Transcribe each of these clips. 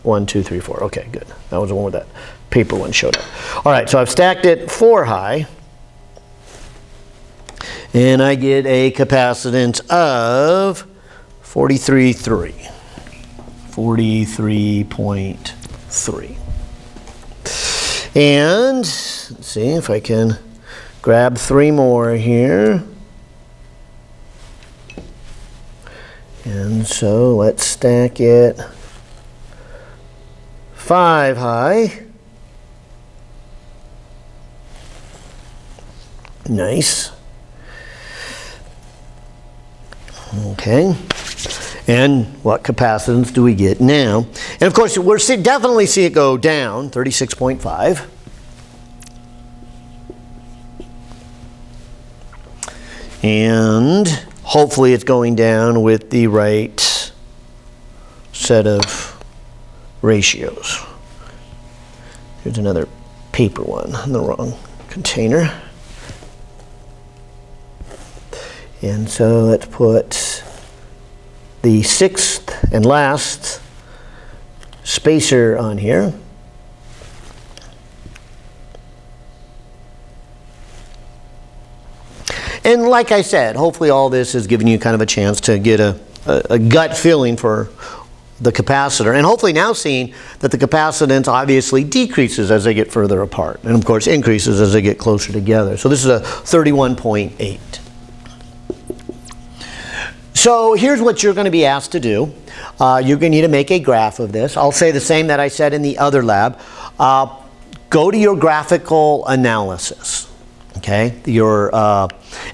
1, 2, 3, 4. Okay, good. That was the one where that paper one showed up. All right, so I've stacked it 4 high. And I get a capacitance of 43.3. 43.3. And let's see if I can grab 3 more here. And so let's stack it 5 high. Nice. Okay. And what capacitance do we get now? And of course, we're definitely see it go down, 36.5. And hopefully it's going down with the right set of ratios. Here's another paper one in the wrong container. And so let's put the 6th and last spacer on here. And like I said, hopefully all this is giving you kind of a chance to get a gut feeling for the capacitor. And hopefully now seeing that the capacitance obviously decreases as they get further apart. And of course increases as they get closer together. So this is a 31.8. So here's what you're going to be asked to do. You're going to need to make a graph of this. I'll say the same that I said in the other lab. Go to your graphical analysis. Okay,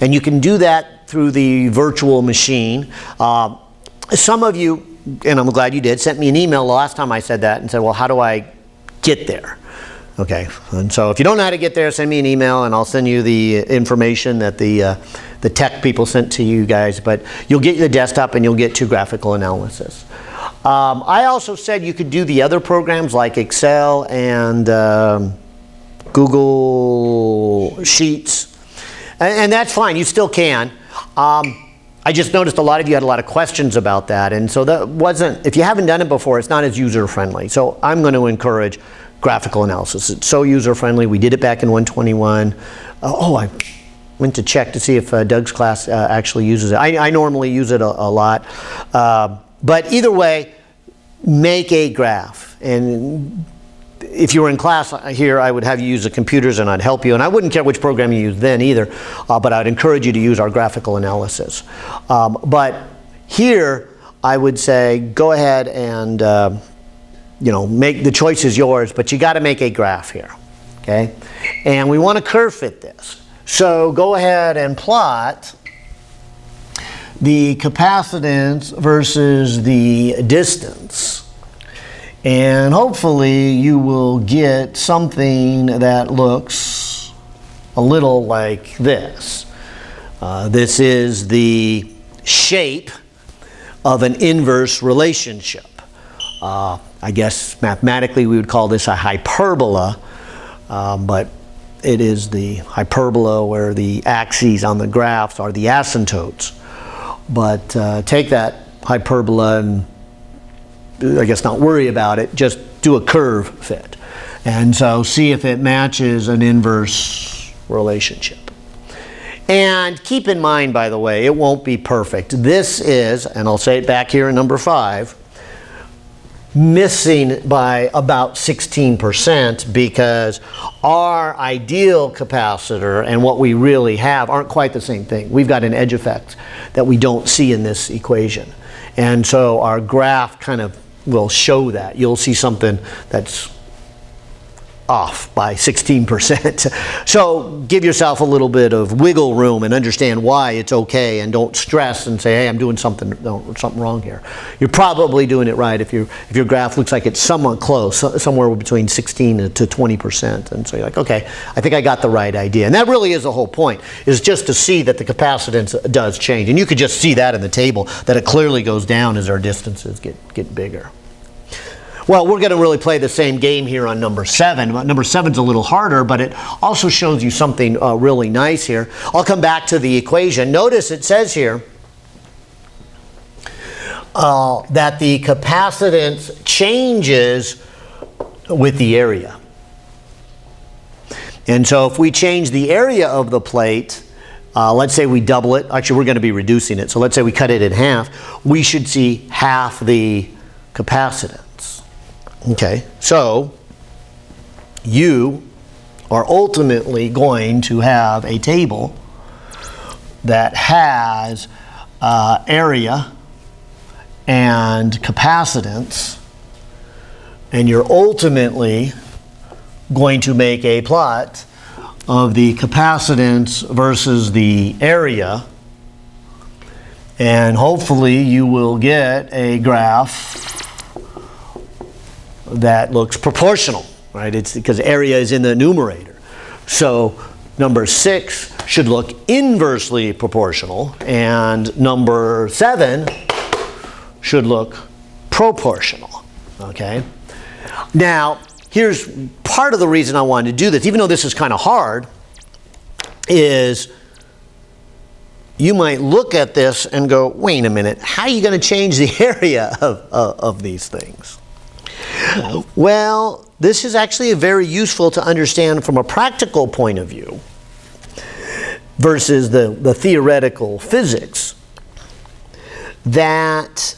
and you can do that through the virtual machine. Some of you, and I'm glad you did, sent me an email last time I said that and said, well, how do I get there? Okay, and so if you don't know how to get there, send me an email and I'll send you the information that the tech people sent to you guys. But you'll get the desktop and you'll get to graphical analysis. I also said you could do the other programs like Excel and Google Sheets, and that's fine. You still can. I just noticed a lot of you had a lot of questions about that, and so that wasn't, if you haven't done it before, it's not as user-friendly. So I'm going to encourage graphical analysis. It's so user-friendly. We did it back in 121. I went to check to see if Doug's class actually uses it. I normally use it a lot. But either way, make a graph. And if you were in class here, I would have you use the computers and I'd help you. And I wouldn't care which program you use then either, but I'd encourage you to use our graphical analysis. But here, I would say go ahead and make the choice is yours, but you got to make a graph here, okay? And we want to curve fit this. So go ahead and plot the capacitance versus the distance. And hopefully you will get something that looks a little like this. This is the shape of an inverse relationship. I guess mathematically we would call this a hyperbola, but it is the hyperbola where the axes on the graphs are the asymptotes. But take that hyperbola and I guess not worry about it, just do a curve fit. And so see if it matches an inverse relationship. And keep in mind, by the way, it won't be perfect. This is, and I'll say it back here in number 5, missing by about 16% because our ideal capacitor and what we really have aren't quite the same thing. We've got an edge effect that we don't see in this equation. And so our graph kind of will show that. You'll see something that's off by 16%. So give yourself a little bit of wiggle room and understand why it's okay, and don't stress and say, hey, I'm doing something wrong here. You're probably doing it right if your graph looks like it's somewhat close, somewhere between 16 to 20%. And so you're like, okay, I think I got the right idea. And that really is the whole point, is just to see that the capacitance does change. And you could just see that in the table, that it clearly goes down as our distances get bigger. Well, we're going to really play the same game here on number 7. Number 7's a little harder, but it also shows you something really nice here. I'll come back to the equation. Notice it says here, that the capacitance changes with the area. And so if we change the area of the plate, let's say we double it. Actually, we're going to be reducing it. So let's say we cut it in half. We should see half the capacitance. Okay, so you are ultimately going to have a table that has area and capacitance, and you're ultimately going to make a plot of the capacitance versus the area, and hopefully you will get a graph that looks proportional, right? It's because area is in the numerator. So number 6 should look inversely proportional, and number 7 should look proportional, okay? Now, here's part of the reason I wanted to do this, even though this is kind of hard, is you might look at this and go, wait a minute, how are you going to change the area of these things? Well, this is actually very useful to understand from a practical point of view versus the theoretical physics, that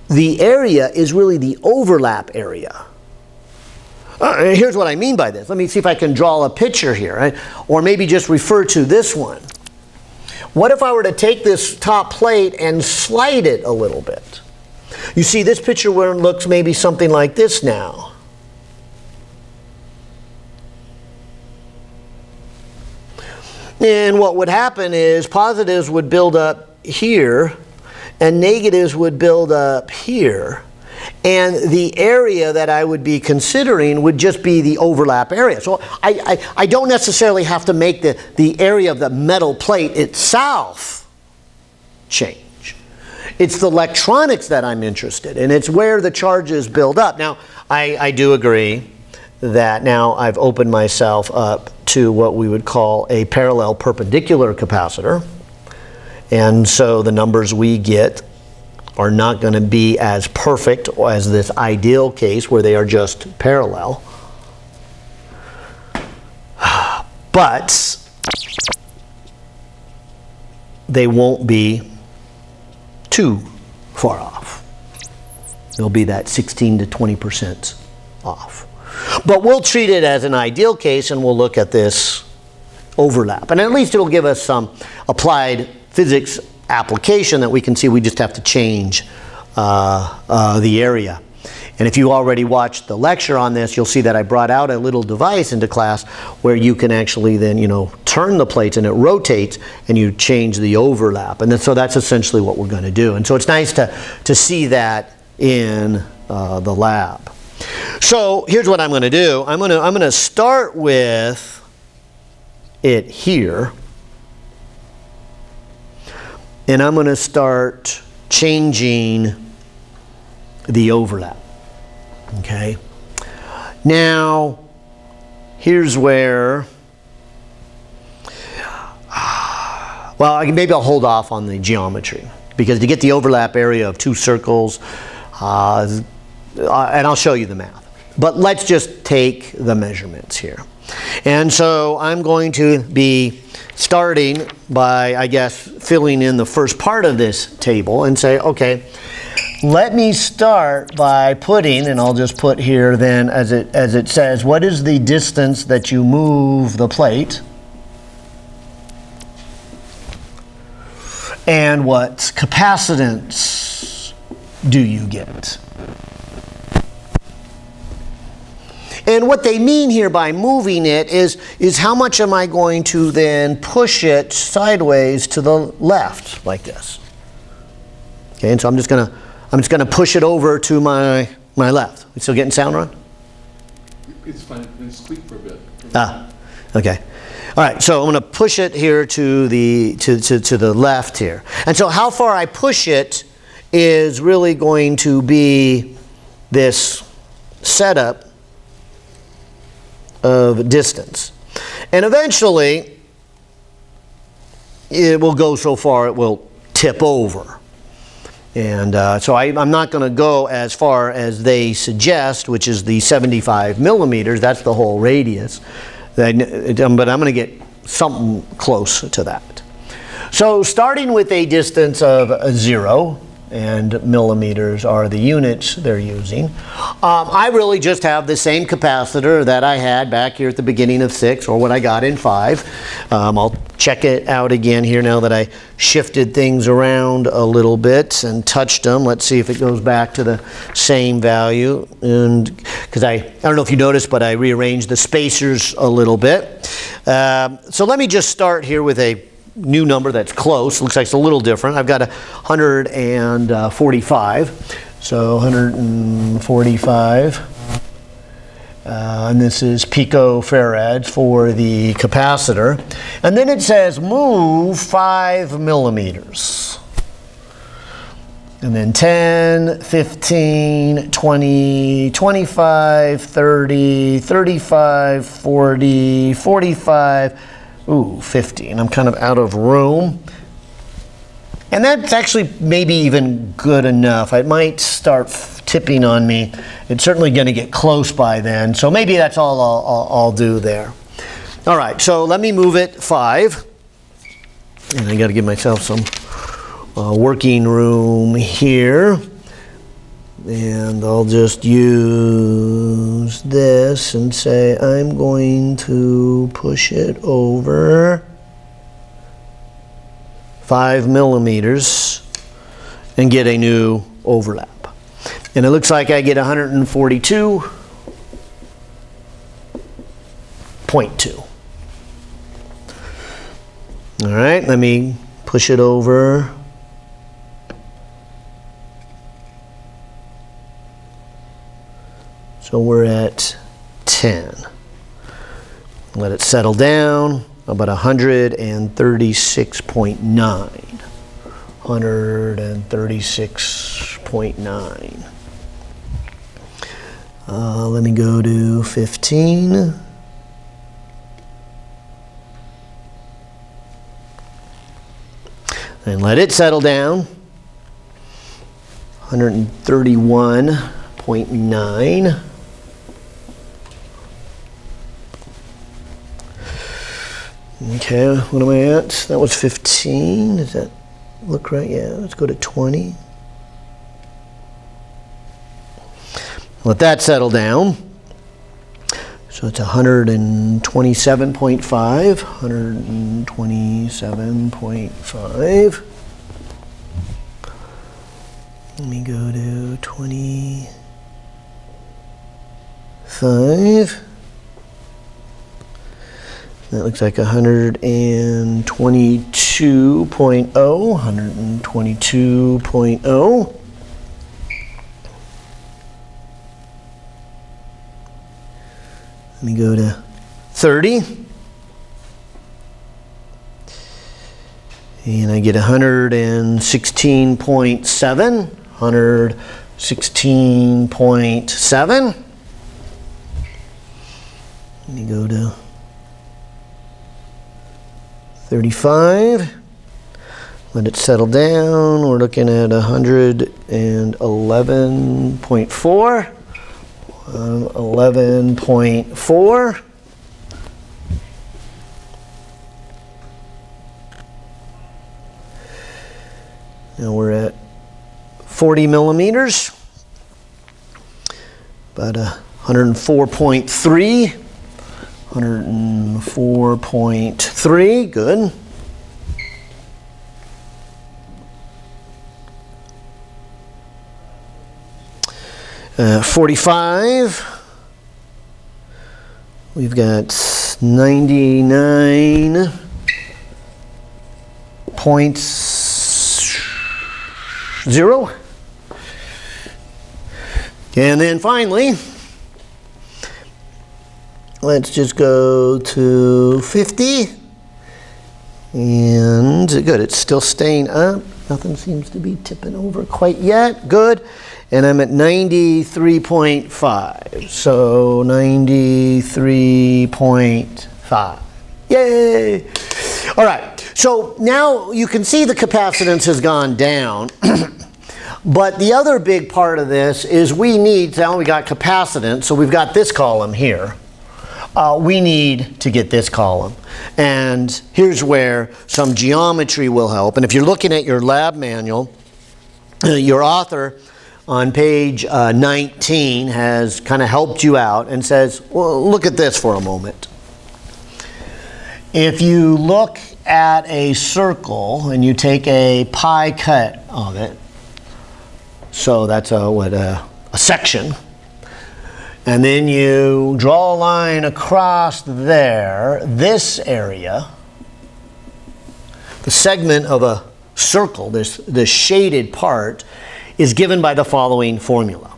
the area is really the overlap area. Here's what I mean by this. Let me see if I can draw a picture here, right? Or maybe just refer to this one. What if I were to take this top plate and slide it a little bit? You see, this picture where it looks maybe something like this now. And what would happen is positives would build up here and negatives would build up here. And the area that I would be considering would just be the overlap area. So I don't necessarily have to make the area of the metal plate itself change. It's the electronics that I'm interested in. It's where the charges build up. Now, I do agree that now I've opened myself up to what we would call a parallel perpendicular capacitor. And so the numbers we get are not going to be as perfect as this ideal case where they are just parallel. But they won't be too far off. They'll be that 16 to 20% off. But we'll treat it as an ideal case and we'll look at this overlap. And at least it'll give us some applied physics application that we can see we just have to change the area. And if you already watched the lecture on this, you'll see that I brought out a little device into class where you can actually then, turn the plates and it rotates and you change the overlap. And then, so that's essentially what we're going to do. And so it's nice to see that in the lab. So here's what I'm going to do. I'm going to start with it here. And I'm going to start changing the overlap. Okay. Now, here's where, maybe I'll hold off on the geometry, because to get the overlap area of two circles, and I'll show you the math. But let's just take the measurements here. And so I'm going to be starting by, I guess, filling in the first part of this table and say, okay, let me start by putting, and I'll just put here then as it says, what is the distance that you move the plate? And what capacitance do you get? And what they mean here by moving it is how much am I going to then push it sideways to the left, like this. Okay, and so I'm just gonna push it over to my left. We still getting sound, Ron? It's fine. Then squeak for a bit. Okay. All right. So I'm going to push it here to the left here, and so how far I push it is really going to be this setup of distance, and eventually it will go so far it will tip over. And so I'm not going to go as far as they suggest, which is the 75 millimeters. That's the whole radius. But I'm going to get something close to that. So starting with a distance of 0, and millimeters are the units they're using, I really just have the same capacitor that I had back here at the beginning of 6, or what I got in 5. I'll check it out again here now that I shifted things around a little bit and touched them. Let's see if it goes back to the same value. And because I don't know if you noticed, but I rearranged the spacers a little bit. So let me just start here with a new number that's close. Looks like it's a little different. I've got 145. So 145. And this is picofarads for the capacitor. And then it says move 5 millimeters. And then 10, 15, 20, 25, 30, 35, 40, 45, 50. And I'm kind of out of room. And that's actually maybe even good enough. It might start tipping on me. It's certainly going to get close by then. So maybe that's all I'll do there. All right, so let me move it 5. And I got to give myself some working room here. And I'll just use this and say I'm going to push it over 5 millimeters and get a new overlap. And it looks like I get 142.2. All right, let me push it over. So we're at 10. Let it settle down. About 136.9. 136.9. Let me go to 15. And let it settle down. 131.9. Okay, what am I at? That was 15. Does that look right? Yeah, let's go to 20. Let that settle down. So it's 127.5. 127.5. Let me go to 25. That looks like 122.0. 122.0. Let me go to 30. And I get 116.7. 116.7. Let me go to 35. Let it settle down. We're looking at 111.4. 11.4. Now we're at 40 millimeters. About 104.3. 104.3, good. Uh, 45. We've got 99.0. And then finally, let's just go to 50. And good, it's still staying up. Nothing seems to be tipping over quite yet. Good. And I'm at 93.5. So 93.5. Yay! All right. So now you can see the capacitance has gone down. But the other big part of this is we need, now we got capacitance, so we've got this column here. We need to get this column. And here's where some geometry will help. And if you're looking at your lab manual, your author on page 19 has kind of helped you out and says, well, look at this for a moment. If you look at a circle and you take a pie cut of it, so that's a section, and then you draw a line across there, this area, the segment of a circle, this shaded part, is given by the following formula.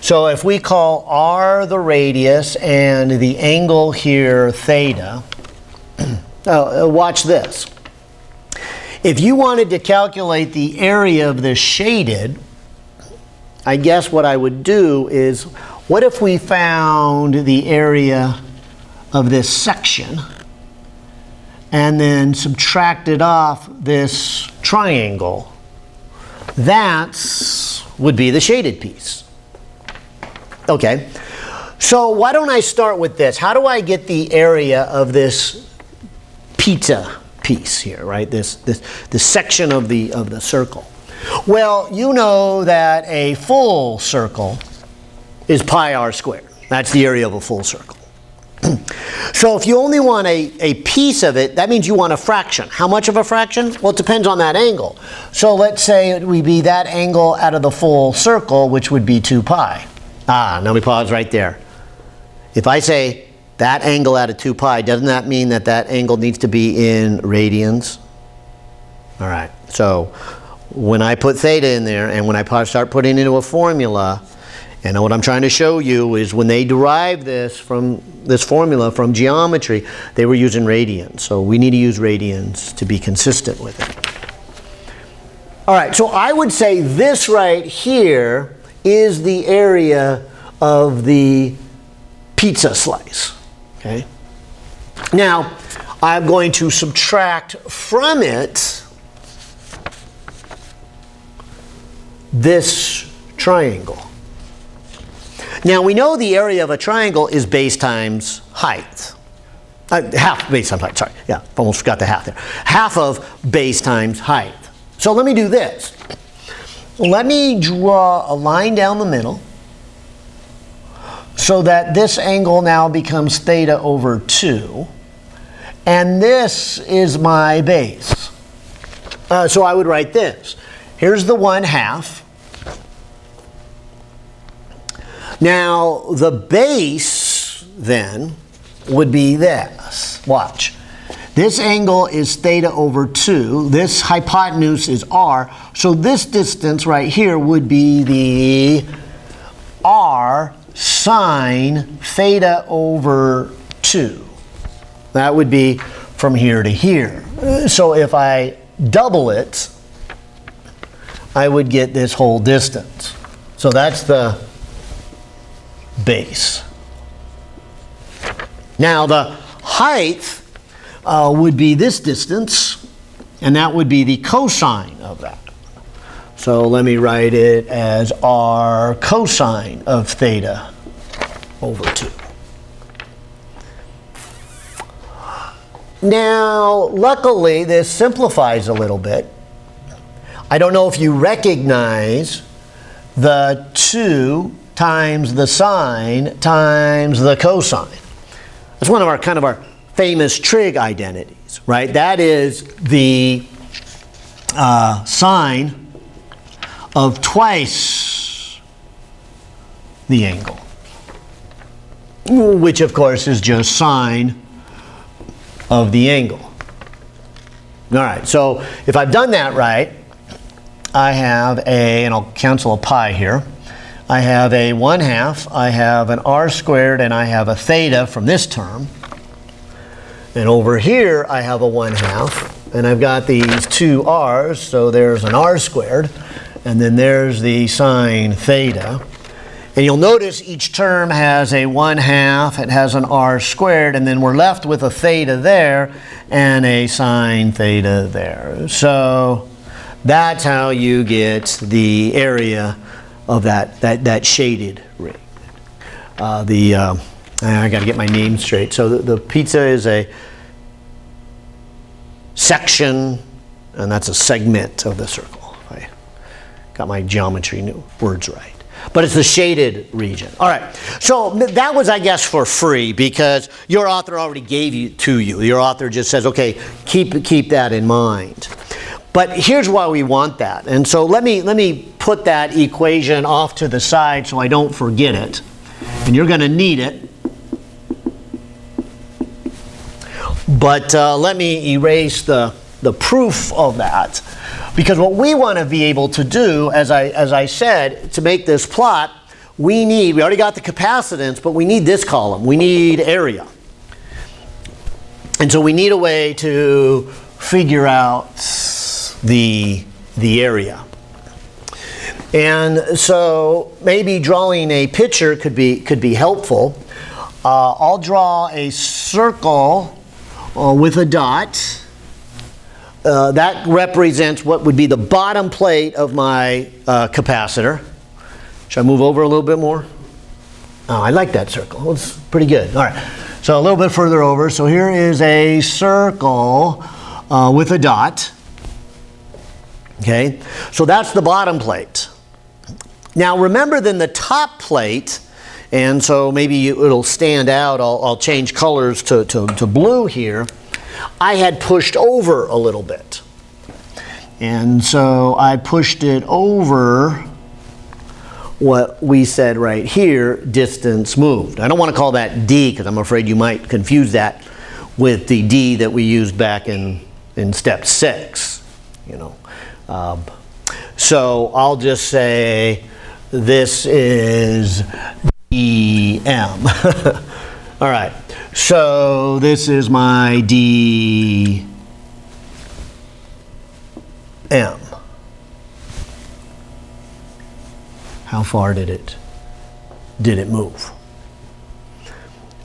So if we call r the radius and the angle here theta, watch this. If you wanted to calculate the area of this shaded, I guess what I would do is, what if we found the area of this section and then subtracted off this triangle? That would be the shaded piece. Okay, so why don't I start with this? How do I get the area of this pizza piece here, right? This section of the circle. Well, you know that a full circle is pi r squared. That's the area of a full circle. So if you only want a piece of it, that means you want a fraction. How much of a fraction? Well, it depends on that angle. So let's say it would be that angle out of the full circle, which would be 2 pi. Now we pause right there. If I say that angle out of 2 pi, doesn't that mean that that angle needs to be in radians? All right, so when I put theta in there and when I start putting into a formula, and what I'm trying to show you is when they derived this from this formula from geometry, they were using radians. So we need to use radians to be consistent with it. All right, so I would say this right here is the area of the pizza slice. Okay. Now, I'm going to subtract from it this triangle. Now we know the area of a triangle is base times height. Half base times height, sorry. Yeah, almost forgot the half there. Half of base times height. So let me do this. Let me draw a line down the middle so that this angle now becomes theta over 2. And this is my base. So I would write this. Here's the 1/2. Now, the base, then, would be this. Watch. This angle is theta over 2. This hypotenuse is r. So this distance right here would be the r sine theta over 2. That would be from here to here. So if I double it, I would get this whole distance. So that's the base. Now the height would be this distance, and that would be the cosine of that. So let me write it as r cosine of theta over 2. Now, luckily, this simplifies a little bit. I don't know if you recognize the 2 times the sine times the cosine. That's one of our kind of our famous trig identities, right? That is the sine of twice the angle, which of course is just sine of the angle. All right, so if I've done that right, I have and I'll cancel a pi here. I have a 1/2, I have an r squared, and I have a theta from this term. And over here, I have a 1/2, and I've got these 2 r's, so there's an r squared, and then there's the sine theta. And you'll notice each term has a 1/2, it has an r squared, and then we're left with a theta there and a sine theta there. So That's how you get the area of that shaded ring. I got to get my name straight. So the pizza is a section, and that's a segment of the circle. I got my geometry words right. But it's the shaded region. All right. So that was, I guess, for free because your author already gave it to you. Your author just says, okay, keep that in mind. But here's why we want that. And so let me put that equation off to the side so I don't forget it. And you're going to need it. But let me erase the proof of that. Because what we want to be able to do, as I said, to make this plot, we already got the capacitance, but we need this column. We need area. And so we need a way to figure out the area. And so maybe drawing a picture could be helpful. I'll draw a circle with a dot. That represents what would be the bottom plate of my capacitor. Should I move over a little bit more? Oh, I like that circle. It's pretty good. All right. So a little bit further over. So here is a circle with a dot. Okay. So that's the bottom plate. Now remember then the top plate, and so maybe it'll stand out. I'll change colors to blue here. I had pushed over a little bit. And so I pushed it over what we said right here, distance moved. I don't want to call that D because I'm afraid you might confuse that with the D that we used back in step 6. So I'll just say this is DM. All right. So this is my DM. How far did it move?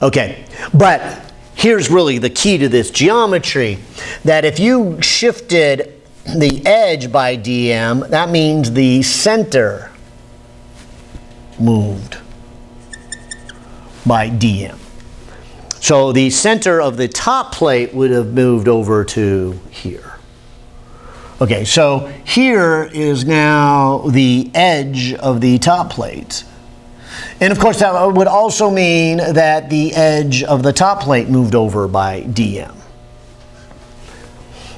Okay, but here's really the key to this geometry, that if you shifted the edge by DM, that means the center moved by DM. So the center of the top plate would have moved over to here. Okay, so here is now the edge of the top plate. And of course that would also mean that the edge of the top plate moved over by DM.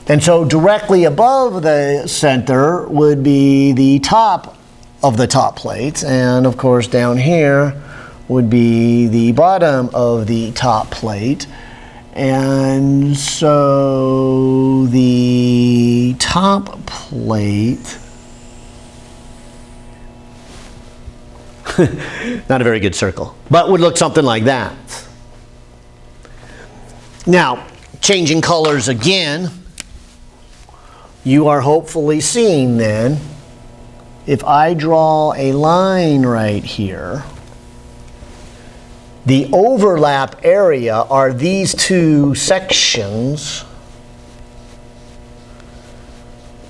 And so directly above the center would be the top of the top plate. And of course down here would be the bottom of the top plate. And so the top plate, not a very good circle, but would look something like that. Now, changing colors again, you are hopefully seeing then, if I draw a line right here, the overlap area are these two sections,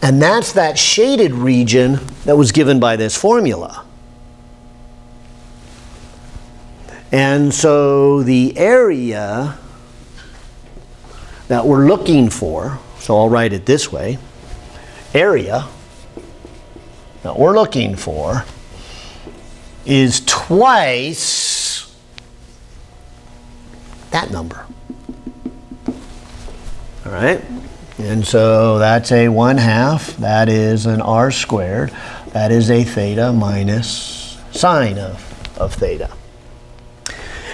and that's that shaded region that was given by this formula. And so the area that we're looking for, so I'll write it this way, area that we're looking for is twice that number. All right, and so that's a 1/2. That is an r squared. That is a theta minus sine of theta.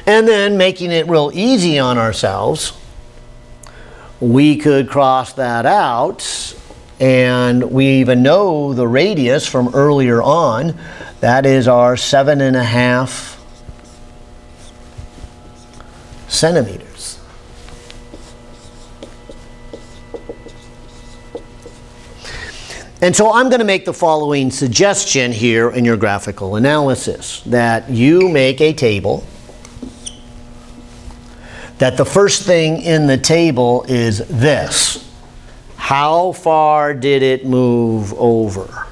And then making it real easy on ourselves, we could cross that out, and we even know the radius from earlier on. That is our 7.5 centimeters. And so I'm going to make the following suggestion here in your graphical analysis, that you make a table, that the first thing in the table is this: How far did it move over?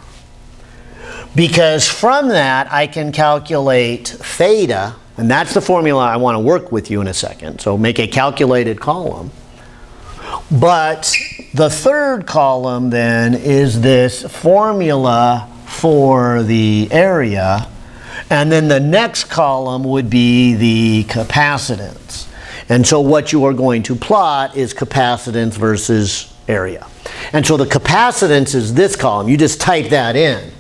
Because from that, I can calculate theta, and that's the formula I want to work with you in a second. So make a calculated column. But the third column then is this formula for the area, and then the next column would be the capacitance. And so what you are going to plot is capacitance versus area. And so the capacitance is this column. You just type that in.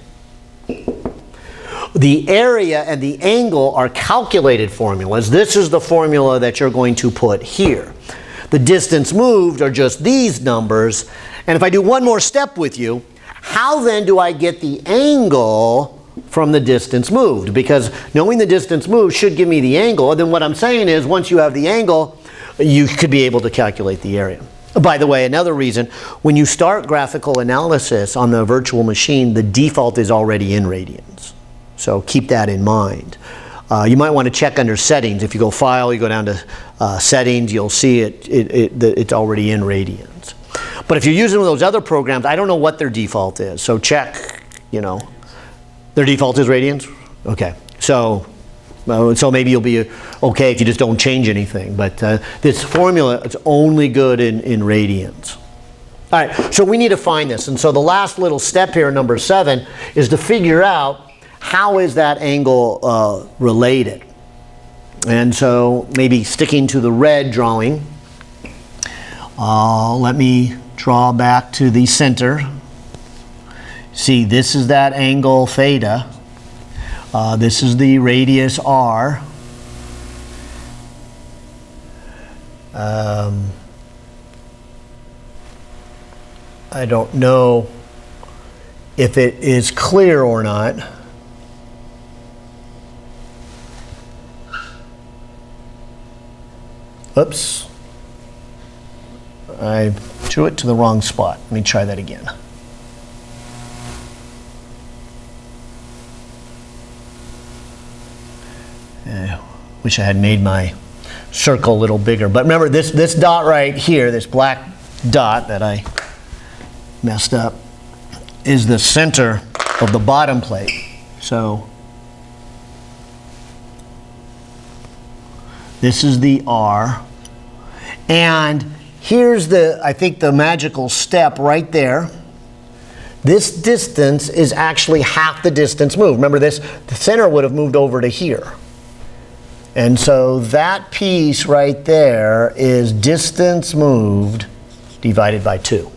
The area and the angle are calculated formulas. This is the formula that you're going to put here. The distance moved are just these numbers. And if I do one more step with you, how then do I get the angle from the distance moved? Because knowing the distance moved should give me the angle. And then what I'm saying is once you have the angle, you could be able to calculate the area. By the way, another reason, when you start graphical analysis on the virtual machine, the default is already in radians. So keep that in mind. You might want to check under settings. If you go File, you go down to Settings, you'll see it's already in radians. But if you're using those other programs, I don't know what their default is. So check, their default is radians? Okay. So maybe you'll be okay if you just don't change anything. But this formula is only good in radians. All right, so we need to find this. And so the last little step here, number 7, is to figure out how is that angle related. And so maybe sticking to the red drawing, let me draw back to the center. See, this is that angle theta. This is the radius r. I don't know if it is clear or not. Oops. I drew it to the wrong spot. Let me try that again. Wish I had made my circle a little bigger. But remember, this dot right here, this black dot that I messed up, is the center of the bottom plate. So this is the R. And here's I think the magical step right there. This distance is actually half the distance moved. Remember the center would have moved over to here. And so that piece right there is distance moved divided by 2.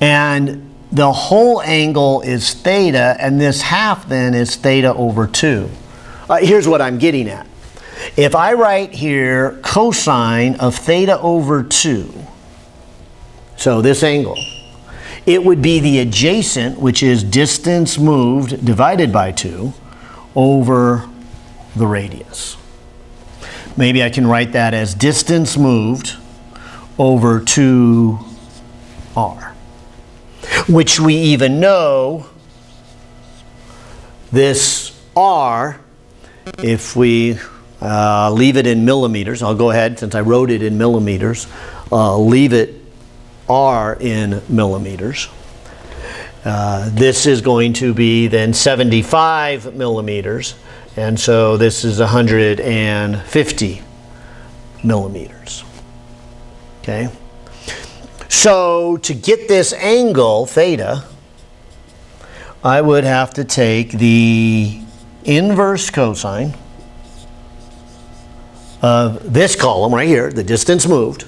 And the whole angle is theta, and this half then is theta over 2. Here's what I'm getting at. If I write here cosine of theta over 2, so this angle, it would be the adjacent, which is distance moved divided by 2, over the radius. Maybe I can write that as distance moved over 2r, which we even know this r, if we leave it in millimeters, I'll go ahead, since I wrote it in millimeters, leave it r in millimeters. This is going to be then 75 millimeters, and so this is 150 millimeters. Okay? So to get this angle, theta, I would have to take the inverse cosine of this column right here, the distance moved,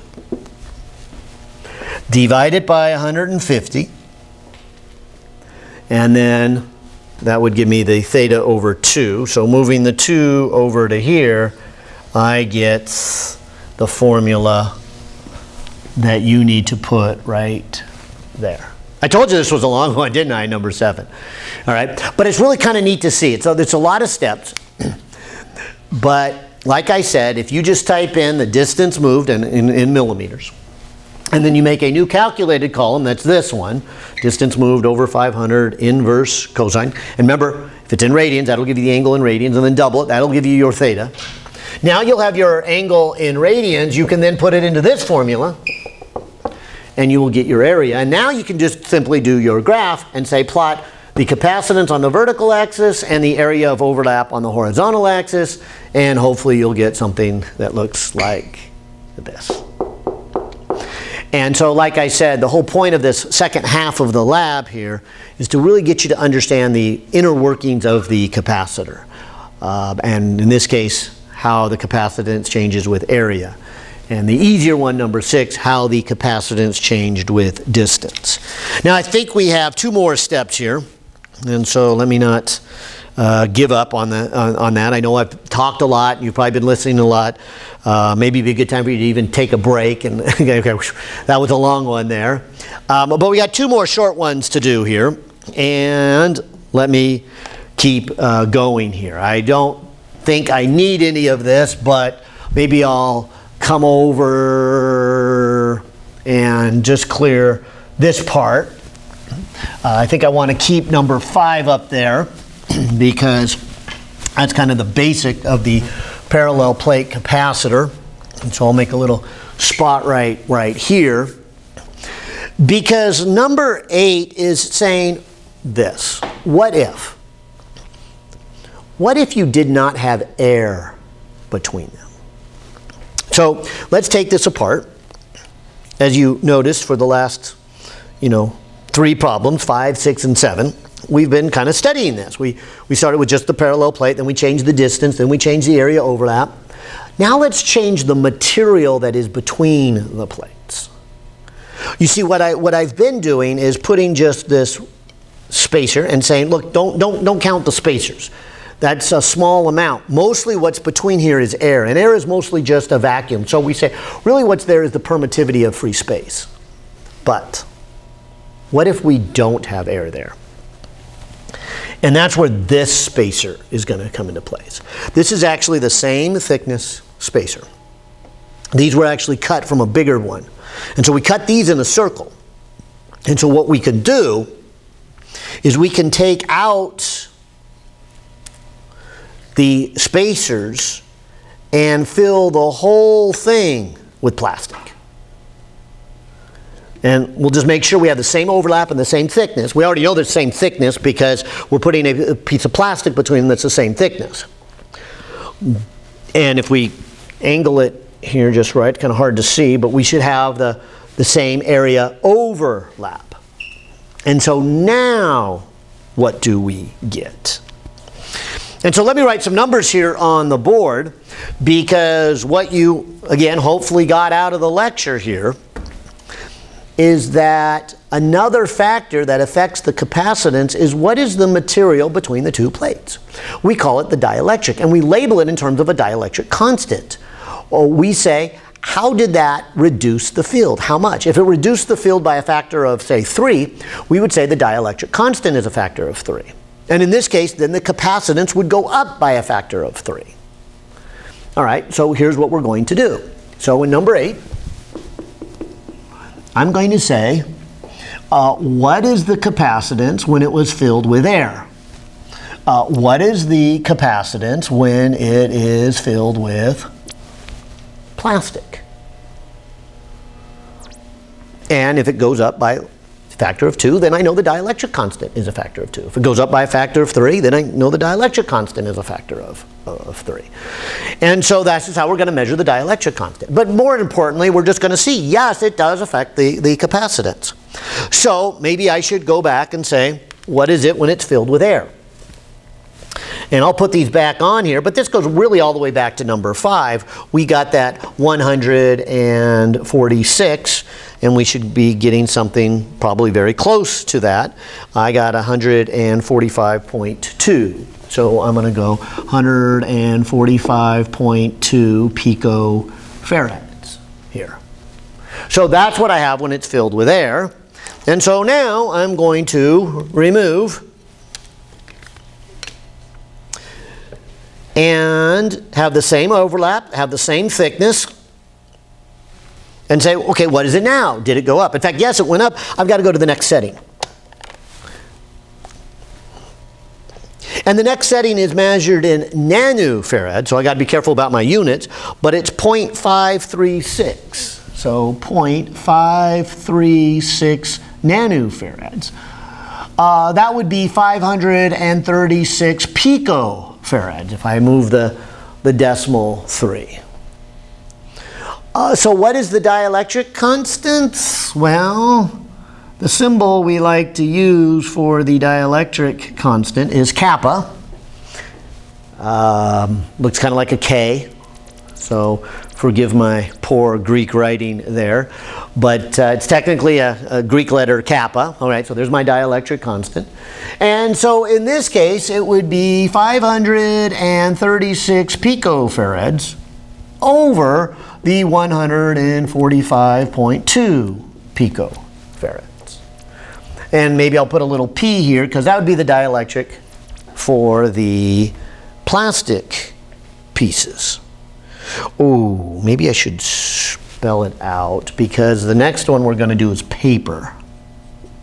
divide it by 150, and then that would give me the theta over 2. So moving the 2 over to here, I get the formula that you need to put right there. I told you this was a long one, didn't I? Number 7. All right, but it's really kind of neat to see it. So there's a lot of steps, but like I said, if you just type in the distance moved in millimeters, and then you make a new calculated column, that's this one, distance moved over 500, inverse cosine. And remember, if it's in radians, that'll give you the angle in radians, and then double it, that'll give you your theta. Now you'll have your angle in radians. You can then put it into this formula, and you will get your area. And now you can just simply do your graph and say plot the capacitance on the vertical axis and the area of overlap on the horizontal axis, and hopefully you'll get something that looks like this. And so, like I said, the whole point of this second half of the lab here is to really get you to understand the inner workings of the capacitor. And in this case, how the capacitance changes with area. And the easier one, number 6, how the capacitance changed with distance. Now, I think we have 2 more steps here. And so let me not give up on that. I know I've talked a lot. You've probably been listening a lot. Maybe it'd be a good time for you to even take a break. And okay, that was a long one there. But we got 2 more short ones to do here. And let me keep going here. I don't think I need any of this, but maybe I'll come over and just clear this part. I think I want to keep number 5 up there because that's kind of the basic of the parallel plate capacitor. And so I'll make a little spot right here. Because number 8 is saying this. What if? What if you did not have air between them? So let's take this apart. As you noticed for the last, 3 problems, 5, 6, and 7, we've been kind of studying this. We started with just the parallel plate, then we changed the distance, then we changed the area overlap. Now let's change the material that is between the plates. You see, what I've been doing is putting just this spacer and saying, look, don't count the spacers. That's a small amount. Mostly what's between here is air, and air is mostly just a vacuum. So we say, really what's there is the permittivity of free space. But what if we don't have air there? And that's where this spacer is going to come into place. This is actually the same thickness spacer. These were actually cut from a bigger one. And so we cut these in a circle. And so what we can do is we can take out the spacers and fill the whole thing with plastic. And we'll just make sure we have the same overlap and the same thickness. We already know the same thickness because we're putting a piece of plastic between them that's the same thickness. And if we angle it here just right, it's kind of hard to see, but we should have the same area overlap. And so now, what do we get? And so let me write some numbers here on the board, because what you, again, hopefully got out of the lecture here is that another factor that affects the capacitance is what is the material between the 2 plates. We call it the dielectric, and we label it in terms of a dielectric constant. Or we say, how did that reduce the field? How much? If it reduced the field by a factor of, say, 3, we would say the dielectric constant is a factor of 3. And in this case, then the capacitance would go up by a factor of 3. All right, so here's what we're going to do. So in number 8, I'm going to say, what is the capacitance when it was filled with air? What is the capacitance when it is filled with plastic? And if it goes up by a factor of 2, then I know the dielectric constant is a factor of 2. If it goes up by a factor of 3, then I know the dielectric constant is a factor of 3. And so that's just how we're going to measure the dielectric constant. But more importantly, we're just going to see, yes, it does affect the capacitance. So maybe I should go back and say, what is it when it's filled with air? And I'll put these back on here, but this goes really all the way back to number 5. We got that 146, and we should be getting something probably very close to that. I got 145.2. So I'm going to go 145.2 picofarads here. So that's what I have when it's filled with air. And so now I'm going to remove and have the same overlap, have the same thickness, and say, okay, what is it now? Did it go up? In fact, yes, it went up. I've got to go to the next setting. And the next setting is measured in nanofarad, so I got to be careful about my units, but it's 0.536. So 0.536 nanofarads. That would be 536 picofarads if I move the decimal 3. So what is the dielectric constant? Well, the symbol we like to use for the dielectric constant is kappa. Looks kind of like a K, so forgive my poor Greek writing there. But it's technically a Greek letter kappa. All right, so there's my dielectric constant. And so in this case, it would be 536 picofarads over the 145.2 picofarads. And maybe I'll put a little p here because that would be the dielectric for the plastic pieces. Oh, maybe I should spell it out because the next one we're going to do is paper.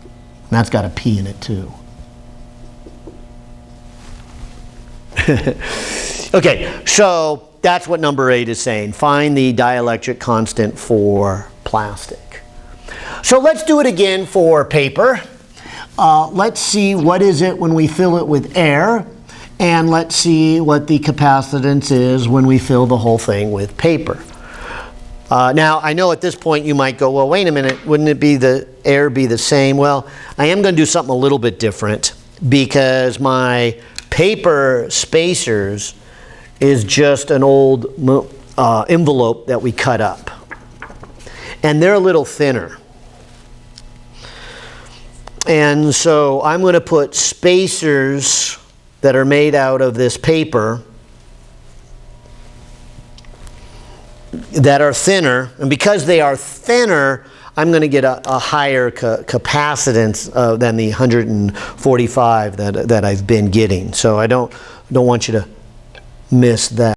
And that's got a p in it too. Okay, so that's what number 8 is saying. Find the dielectric constant for plastic. So let's do it again for paper. Let's see what is it when we fill it with air, and let's see what the capacitance is when we fill the whole thing with paper. Now, I know at this point you might go, well, wait a minute, wouldn't it be the air be the same? Well, I am going to do something a little bit different because my paper spacers is just an old envelope that we cut up. And they're a little thinner. And so I'm going to put spacers that are made out of this paper that are thinner. And because they are thinner, I'm going to get a higher capacitance than the 145 that I've been getting. So I don't want you to miss that.